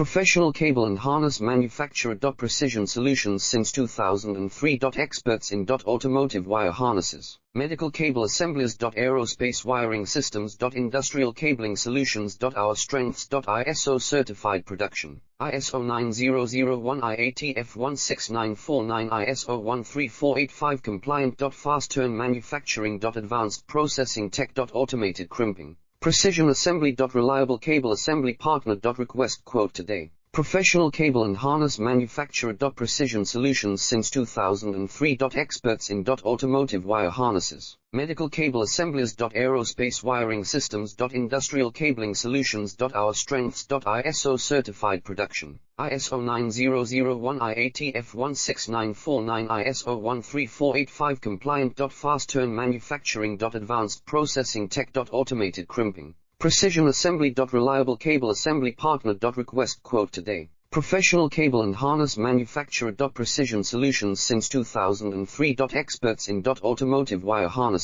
Professional cable and harness manufacturer. Precision solutions since 2003. Experts in automotive wire harnesses, medical cable assemblies. Aerospace wiring systems. Industrial cabling solutions. Our strengths. ISO certified production, ISO 9001 IATF 16949 ISO 13485 compliant. Fast turn manufacturing. Advanced processing tech. Automated crimping, precision assembly. Reliable cable assembly partner. Request quote today. Professional cable and harness manufacturer. Precision solutions since 2003. Experts in automotive wire harnesses, medical cable assemblies. Aerospace wiring systems. Industrial cabling solutions. Our strengths. ISO certified production, ISO 9001 IATF 16949 ISO 13485 compliant. Fast turn manufacturing. Advanced processing tech. Automated crimping, precision assembly. Reliable cable assembly partner. Request quote today. Professional cable and harness manufacturer. Precision solutions since 2003. Experts in automotive wire harnesses.